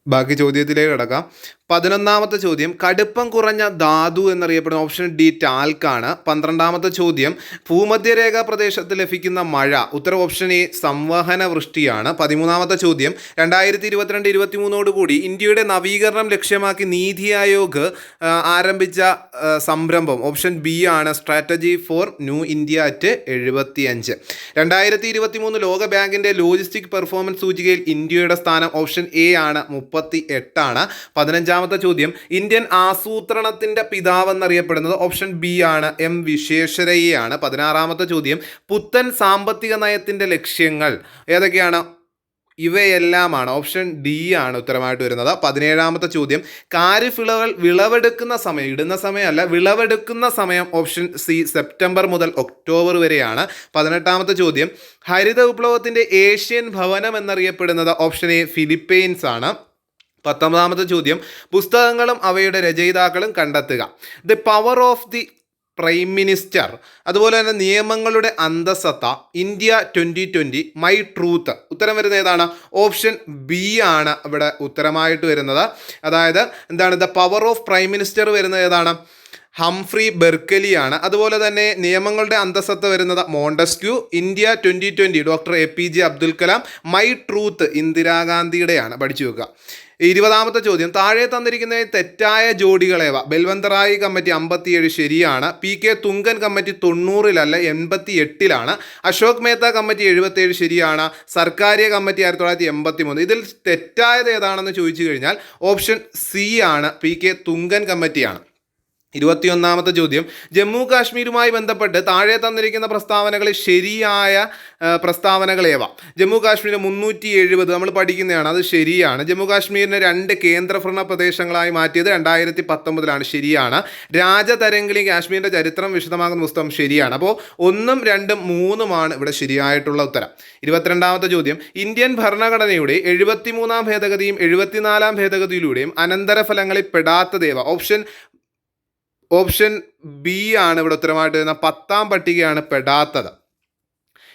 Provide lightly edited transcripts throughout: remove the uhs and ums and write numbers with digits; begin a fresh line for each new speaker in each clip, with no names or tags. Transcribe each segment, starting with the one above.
ബാക്കി ചോദ്യത്തിലേക്ക് കിടക്കാം. 11ാമത്തെ ചോദ്യം കടുപ്പം കുറഞ്ഞ ധാതു എന്നറിയപ്പെടുന്ന ഓപ്ഷൻ ഡി ടാൽക്കാണ്. 12ാമത്തെ ചോദ്യം ഭൂമധ്യരേഖാ പ്രദേശത്ത് ലഭിക്കുന്ന മഴ. ഉത്തരം ഓപ്ഷൻ എ സംവഹന വൃഷ്ടിയാണ്. 13ാമത്തെ ചോദ്യം 2022-23 കൂടി ഇന്ത്യയുടെ നവീകരണം ലക്ഷ്യമാക്കി നീതി ആയോഗ് ആരംഭിച്ച സംരംഭം. ഓപ്ഷൻ ബി ആണ് strategy for new India at 75. 2023 ലോക ബാങ്കിന്റെ ലോജിസ്റ്റിക് പെർഫോമൻസ് സൂചികയിൽ ഇന്ത്യയുടെ സ്ഥാനം ഓപ്ഷൻ എ ആണ് 38 ആണ്. 15ാമത്തെ ചോദ്യം ഇന്ത്യൻ ആസൂത്രണത്തിന്റെ പിതാവ് എന്നറിയപ്പെടുന്നത് ഓപ്ഷൻ ബി ആണ് എം വിശ്വേശ്വരയ്യയാണ്. 16ാമത്തെ ചോദ്യം പുത്തൻ സാമ്പത്തിക നയത്തിന്റെ ലക്ഷ്യങ്ങൾ ഏതൊക്കെയാണ്? ഇവയെല്ലാമാണ്. ഓപ്ഷൻ ഡി ആണ് ഉത്തരമായിട്ട് വരുന്നത്. 17ാമത്തെ ചോദ്യം ഖാരിഫ് വിളവെടുക്കുന്ന സമയം, ഇടുന്ന സമയമല്ല, വിളവെടുക്കുന്ന സമയം ഓപ്ഷൻ സി സെപ്റ്റംബർ മുതൽ ഒക്ടോബർ വരെയാണ്. 18ാമത്തെ ചോദ്യം ഹരിത വിപ്ലവത്തിന്റെ ഏഷ്യൻ ഭവനം എന്നറിയപ്പെടുന്നത് ഓപ്ഷൻ എ ഫിലിപ്പൈൻസ് ആണ്. 19ാമത്തെ ചോദ്യം പുസ്തകങ്ങളും അവയുടെ രചയിതാക്കളും കണ്ടെത്തുക. The power of the prime minister, അതുപോലെ തന്നെ നിയമങ്ങളുടെ അന്തസത്ത, ഇന്ത്യ 2020, മൈ ട്രൂത്ത്. ഉത്തരം വരുന്നത് ഏതാണ്? ഓപ്ഷൻ ബി ആണ് ഇവിടെ ഉത്തരമായിട്ട് വരുന്നത്. അതായത് എന്താണ് the power of prime minister വരുന്നത് ഏതാണ്? ഹംഫ്രി ബെർക്കലിയാണ്. അതുപോലെ തന്നെ നിയമങ്ങളുടെ അന്തസത്ത വരുന്നത് Montesquieu. India 2020 doctor APJ Abdul Kalam. My truth ഇന്ദിരാഗാന്ധിയുടെയാണ്. പഠിച്ചു വെക്കുക. 20ാമത്തെ ചോദ്യം താഴെ തന്നിരിക്കുന്ന തെറ്റായ ജോഡികളേവ? ബൽവന്തറായി കമ്മിറ്റി 57 ശരിയാണ്. PK തുങ്കൻ കമ്മിറ്റി 90-ലല്ല 88-ലാണ്. അശോക് മേത്ത കമ്മിറ്റി 77 ശരിയാണ്. സർക്കാരിയ കമ്മിറ്റി 1983. ഇതിൽ തെറ്റായത് ഏതാണെന്ന് ചോദിച്ചു കഴിഞ്ഞാൽ ഓപ്ഷൻ സി ആണ് PK തുങ്കൻ കമ്മിറ്റിയാണ്. 21ാമത്തെ ചോദ്യം ജമ്മു കാശ്മീരുമായി ബന്ധപ്പെട്ട് താഴെ തന്നിരിക്കുന്ന പ്രസ്താവനകളിൽ ശരിയായ പ്രസ്താവനകളേവ? ജമ്മു കാശ്മീർ 370 നമ്മൾ പഠിക്കുന്നതാണ്, അത് ശരിയാണ്. ജമ്മു കാശ്മീരിനെ 2 കേന്ദ്രഭരണ പ്രദേശങ്ങളായി മാറ്റിയത് 2019-ലാണ്, ശരിയാണ്. രാജതരംഗിളി കാശ്മീരിൻ്റെ ചരിത്രം വിശദമാക്കുന്ന പുസ്തകം ശരിയാണ്. അപ്പോൾ 1, 2, 3 ഇവിടെ ശരിയായിട്ടുള്ള ഉത്തരം. 22ാമത്തെ ചോദ്യം ഇന്ത്യൻ ഭരണഘടനയുടെ 73ാം ഭേദഗതിയും 74ാം ഭേദഗതിയിലൂടെയും അനന്തരഫലങ്ങളിൽ പെടാത്തതേവ? ഓപ്ഷൻ ബി ആണ് ഇവിടെ ഉത്തരമായിട്ട് വരുന്ന 10ാം പട്ടികയാണ് പെടാത്തത്.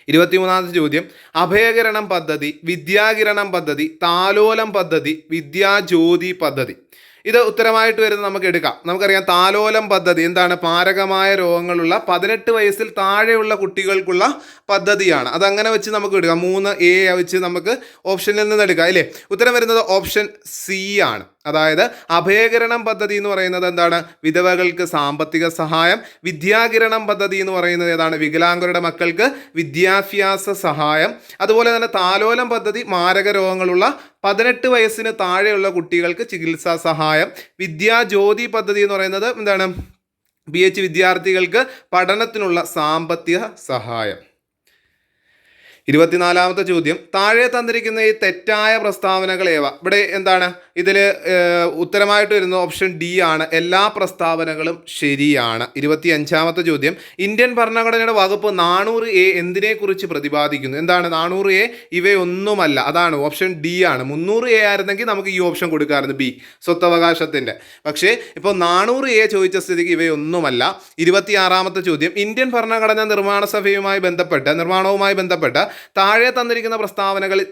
23ാമത്തെ ചോദ്യം അഭയകിരണം പദ്ധതി, വിദ്യാകിരണം പദ്ധതി, താലോലം പദ്ധതി, വിദ്യാജ്യോതി പദ്ധതി. ഇത് ഉത്തരമായിട്ട് വരുന്നത് നമുക്ക് എടുക്കാം. നമുക്കറിയാം താലോലം പദ്ധതി എന്താണ്? മാരകമായ രോഗങ്ങളുള്ള 18 വയസ്സിൽ താഴെയുള്ള കുട്ടികൾക്കുള്ള പദ്ധതിയാണ്. അതങ്ങനെ വെച്ച് നമുക്ക് എടുക്കാം. 3A വെച്ച് നമുക്ക് ഓപ്ഷനിൽ നിന്ന് എടുക്കാം അല്ലേ? ഉത്തരം വരുന്നത് ഓപ്ഷൻ സി ആണ്. അതായത് അഭയകിരണം പദ്ധതി എന്ന് പറയുന്നത് എന്താണ്? വിധവകൾക്ക് സാമ്പത്തിക സഹായം. വിദ്യാകിരണം പദ്ധതി എന്ന് പറയുന്നത് ഏതാണ്? വികലാംഗരുടെ മക്കൾക്ക് വിദ്യാഭ്യാസ സഹായം. അതുപോലെ തന്നെ താലോലം പദ്ധതി മാരക രോഗങ്ങളുള്ള 18 വയസ്സിന് താഴെയുള്ള കുട്ടികൾക്ക് ചികിത്സാ സഹായം. വിദ്യാജ്യോതി പദ്ധതി എന്ന് പറയുന്നത് എന്താണ്? PH വിദ്യാർത്ഥികൾക്ക് പഠനത്തിനുള്ള സാമ്പത്തിക സഹായം. 24ാമത്തെ ചോദ്യം താഴെ തന്നിരിക്കുന്ന ഈ തെറ്റായ പ്രസ്താവനകൾ ഏവ? ഇവിടെ എന്താണ്? ഇതിൽ ഉത്തരമായിട്ട് വരുന്നത് ഓപ്ഷൻ ഡി ആണ്. എല്ലാ പ്രസ്താവനകളും ശരിയാണ്. 25ാമത്തെ ചോദ്യം ഇന്ത്യൻ ഭരണഘടനയുടെ വകുപ്പ് 400A എന്തിനെക്കുറിച്ച് പ്രതിപാദിക്കുന്നു? എന്താണ് 400A? ഇവയൊന്നുമല്ല. അതാണ് ഓപ്ഷൻ ഡി ആണ്. 300A ആയിരുന്നെങ്കിൽ നമുക്ക് ഈ ഓപ്ഷൻ കൊടുക്കാമായിരുന്നു, ബി സ്വത്തവകാശത്തിൻ്റെ. പക്ഷേ ഇപ്പോൾ 400A ചോദിച്ച സ്ഥിതിക്ക് ഇവയൊന്നുമല്ല. 26ാമത്തെ ചോദ്യം ഇന്ത്യൻ ഭരണഘടന നിർമ്മാണവുമായി ബന്ധപ്പെട്ട് താഴെ തന്നിരിക്കുന്ന പ്രസ്താവനകളിൽ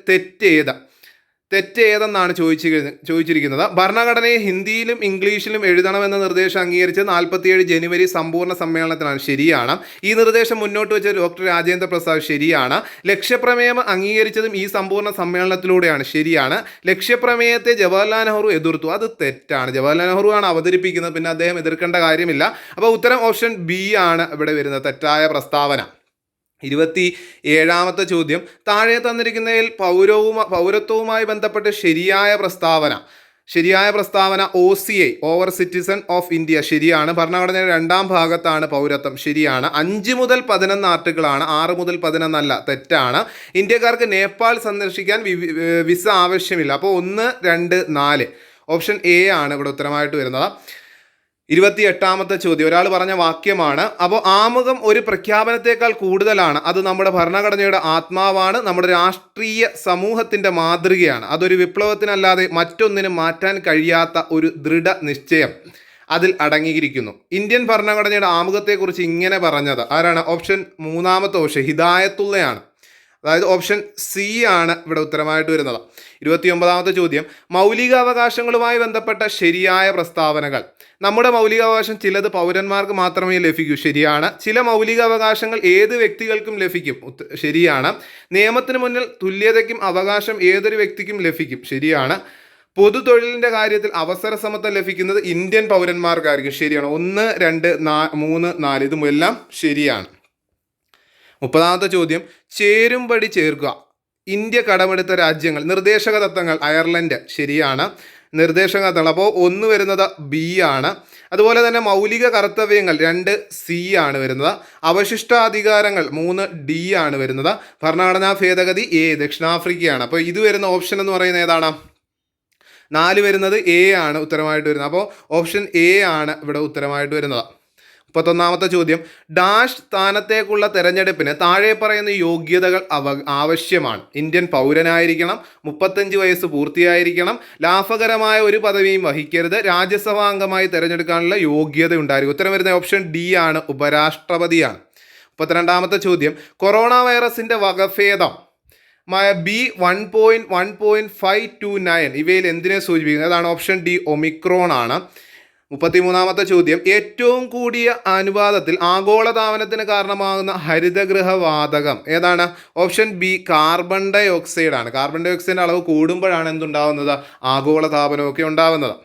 തെറ്റേതെന്നാണ് ചോദിച്ചിരിക്കുന്നത്. ഭരണഘടനയെ ഹിന്ദിയിലും ഇംഗ്ലീഷിലും എഴുതണമെന്ന നിർദ്ദേശം അംഗീകരിച്ച് 47 ജനുവരി സമ്പൂർണ്ണ സമ്മേളനത്തിലാണ്, ശരിയാണ്. ഈ നിർദ്ദേശം മുന്നോട്ട് വെച്ച ഡോക്ടർ രാജേന്ദ്ര പ്രസാദ്, ശരിയാണ്. ലക്ഷ്യപ്രമേയം അംഗീകരിച്ചതും ഈ സമ്പൂർണ്ണ സമ്മേളനത്തിലൂടെയാണ്, ശരിയാണ്. ലക്ഷ്യപ്രമേയത്തെ ജവഹർലാൽ നെഹ്റു എതിർത്തു, അത് തെറ്റാണ്. ജവഹർലാൽ നെഹ്റു ആണ് അവതരിപ്പിക്കുന്നത്, പിന്നെ അദ്ദേഹം എതിർക്കേണ്ട കാര്യമില്ല. അപ്പോൾ ഉത്തരം ഓപ്ഷൻ ബി ആണ് ഇവിടെ വരുന്നത്, തെറ്റായ പ്രസ്താവന. 27ാമത്തെ ചോദ്യം താഴെ തന്നിരിക്കുന്നതിൽ പൗരത്വവുമായി ബന്ധപ്പെട്ട് ശരിയായ പ്രസ്താവന OCI over citizen of India, ശരിയാണ്. ഭരണഘടനയുടെ 2ാം ഭാഗത്താണ് പൗരത്വം, ശരിയാണ്. 5 മുതൽ 11 ആർട്ടിക്കിളാണ്, 6 മുതൽ 11 അല്ല, തെറ്റാണ്. ഇന്ത്യക്കാർക്ക് നേപ്പാൾ സന്ദർശിക്കാൻ വിസ ആവശ്യമില്ല. അപ്പോൾ 1, 2, 4 ഓപ്ഷൻ എ ആണ് ഇവിടെ ഉത്തരമായിട്ട് വരുന്നത്. 28ാമത്തെ ചോദ്യം ഒരാൾ പറഞ്ഞ വാക്യമാണ്. അപ്പോൾ ആമുഖം ഒരു പ്രഖ്യാപനത്തേക്കാൾ കൂടുതലാണ്, അത് നമ്മുടെ ഭരണഘടനയുടെ ആത്മാവാണ്, നമ്മുടെ രാഷ്ട്രീയ സമൂഹത്തിൻ്റെ മാതൃകയാണ്, അതൊരു വിപ്ലവത്തിനല്ലാതെ മറ്റൊന്നിനും മാറ്റാൻ കഴിയാത്ത ഒരു ദൃഢനിശ്ചയം അതിൽ അടങ്ങിയിരിക്കുന്നു. ഇന്ത്യൻ ഭരണഘടനയുടെ ആമുഖത്തെക്കുറിച്ച് ഇങ്ങനെ പറഞ്ഞത് ആരാണ്? ഓപ്ഷൻ 3ാമത്തെ ഓപ്ഷൻ ഹിദായത്തുള്ളയാണ്. അതായത് ഓപ്ഷൻ സി ആണ് ഇവിടെ ഉത്തരമായിട്ട് വരുന്നത്. 29ാമത്തെ ചോദ്യം, മൗലികാവകാശങ്ങളുമായി ബന്ധപ്പെട്ട ശരിയായ പ്രസ്താവനകൾ. നമ്മുടെ മൗലികാവകാശം ചിലത് പൗരന്മാർക്ക് മാത്രമേ ലഭിക്കൂ, ശരിയാണ്. ചില മൗലികാവകാശങ്ങൾ ഏത് വ്യക്തികൾക്കും ലഭിക്കും, ശരിയാണ്. നിയമത്തിന് മുന്നിൽ തുല്യതയ്ക്കും അവകാശം ഏതൊരു വ്യക്തിക്കും ലഭിക്കും, ശരിയാണ്. പൊതു തൊഴിലിൻ്റെ കാര്യത്തിൽ അവസര സമത്വം ലഭിക്കുന്നത് ഇന്ത്യൻ പൗരന്മാർക്കായിരിക്കും, ശരിയാണ്. 1, 2, 3, 4 ഇതും എല്ലാം ശരിയാണ്. 30ാമത്തെ ചോദ്യം, ചേരുംപടി ചേർക്കുക. ഇന്ത്യ കടമെടുത്ത രാജ്യങ്ങൾ, നിർദ്ദേശക തത്വങ്ങൾ, അയർലൻഡ്, ശരിയാണ്. നിർദ്ദേശക തത്വങ്ങൾ, അപ്പോൾ 1 വരുന്നത് ബി ആണ്. അതുപോലെ തന്നെ മൗലിക കർത്തവ്യങ്ങൾ 2 സി ആണ് വരുന്നത്. അവശിഷ്ടാധികാരങ്ങൾ 3 ഡി ആണ് വരുന്നത്. ഭരണഘടനാ ഭേദഗതി എ, ദക്ഷിണാഫ്രിക്കയാണ്. അപ്പോൾ ഇത് വരുന്ന ഓപ്ഷൻ എന്ന് പറയുന്നത് ഏതാണ്? 4 വരുന്നത് എ ആണ് ഉത്തരമായിട്ട് വരുന്നത്. അപ്പോൾ ഓപ്ഷൻ എ ആണ് ഇവിടെ ഉത്തരമായിട്ട് വരുന്നത്. 31ാമത്തെ ചോദ്യം, ഡാഷ് സ്ഥാനത്തേക്കുള്ള തെരഞ്ഞെടുപ്പിന് താഴെ പറയുന്ന യോഗ്യതകൾ ആവശ്യമാണ്. ഇന്ത്യൻ പൗരനായിരിക്കണം, 35 വയസ്സ് പൂർത്തിയായിരിക്കണം, ലാഭകരമായ ഒരു പദവിയും വഹിക്കരുത്, രാജ്യസഭാ അംഗമായി തിരഞ്ഞെടുക്കാനുള്ള യോഗ്യത ഉണ്ടായിരിക്കും. ഉത്തരം വരുന്ന ഓപ്ഷൻ ഡി ആണ്, ഉപരാഷ്ട്രപതിയാണ്. 32ാമത്തെ ചോദ്യം, കൊറോണ വൈറസിൻ്റെ വകഭേദം B1.1.529 ഇവയിൽ എന്തിനെ സൂചിപ്പിക്കുന്നത്? അതാണ് ഓപ്ഷൻ ഡി, ഒമിക്രോൺ ആണ്. 33ാമത്തെ ചോദ്യം, ഏറ്റവും കൂടിയ അനുപാതത്തിൽ ആഗോളതാപനത്തിന് കാരണമാകുന്ന ഹരിതഗൃഹവാതകം ഏതാണ്? Option B, carbon dioxide ആണ്. കാർബൺ ഡൈ ഓക്സൈഡിൻ്റെ അളവ് കൂടുമ്പോഴാണ് എന്തുണ്ടാവുന്നത്? ആഗോളതാപനമൊക്കെ ഉണ്ടാവുന്നത്.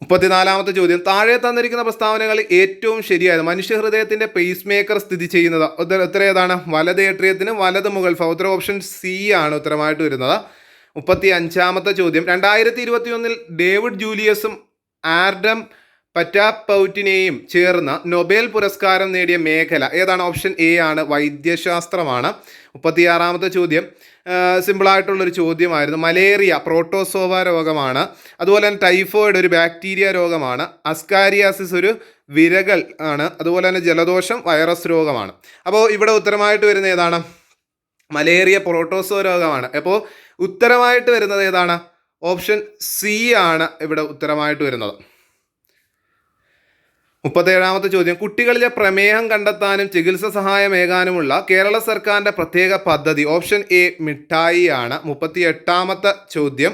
34ാമത്തെ ചോദ്യം, താഴെ തന്നിരിക്കുന്ന പ്രസ്താവനകളിൽ ഏറ്റവും ശരിയായത്. മനുഷ്യഹൃദയത്തിൻ്റെ പേസ് മേക്കർ സ്ഥിതി ചെയ്യുന്നത് ഉത്തരം ഏതാണ്? വലത് ഏട്രിയത്തിന് വലത് മുകൾ ഭാഗം. ഉത്തരം ഓപ്ഷൻ സി ആണ് ഉത്തരമായിട്ട് വരുന്നത്. 35ാമത്തെ ചോദ്യം, 2021 ഡേവിഡ് ജൂലിയസും ആർഡം പറ്റാപ്പൗറ്റിനെയും ചേർന്ന് നൊബേൽ പുരസ്കാരം നേടിയ മേഖല ഏതാണ്? ഓപ്ഷൻ എ ആണ്, വൈദ്യശാസ്ത്രമാണ്. 36ാമത്തെ ചോദ്യം സിമ്പിളായിട്ടുള്ളൊരു ചോദ്യമായിരുന്നു. മലേറിയ പ്രോട്ടോസോവ രോഗമാണ്. അതുപോലെ തന്നെ ടൈഫോയിഡ് ഒരു ബാക്ടീരിയ രോഗമാണ്. അസ്കാരിയാസിസ് ഒരു വിരകൾ ആണ്. അതുപോലെ തന്നെ ജലദോഷം വൈറസ് രോഗമാണ്. അപ്പോൾ ഇവിടെ ഉത്തരമായിട്ട് വരുന്ന ഏതാണ്? മലേറിയ പ്രോട്ടോസോ രോഗമാണ്. അപ്പോൾ ഉത്തരമായിട്ട് വരുന്നത് ഏതാണ്? ഓപ്ഷൻ സി ആണ് ഇവിടെ ഉത്തരമായിട്ട് വരുന്നത്. 37ാമത്തെ ചോദ്യം, കുട്ടികളിലെ പ്രമേഹം കണ്ടെത്താനും ചികിത്സ സഹായമേകാനുമുള്ള കേരള സർക്കാരിൻ്റെ പ്രത്യേക പദ്ധതി. ഓപ്ഷൻ എ, മിഠായി ആണ്. 38ാമത്തെ ചോദ്യം,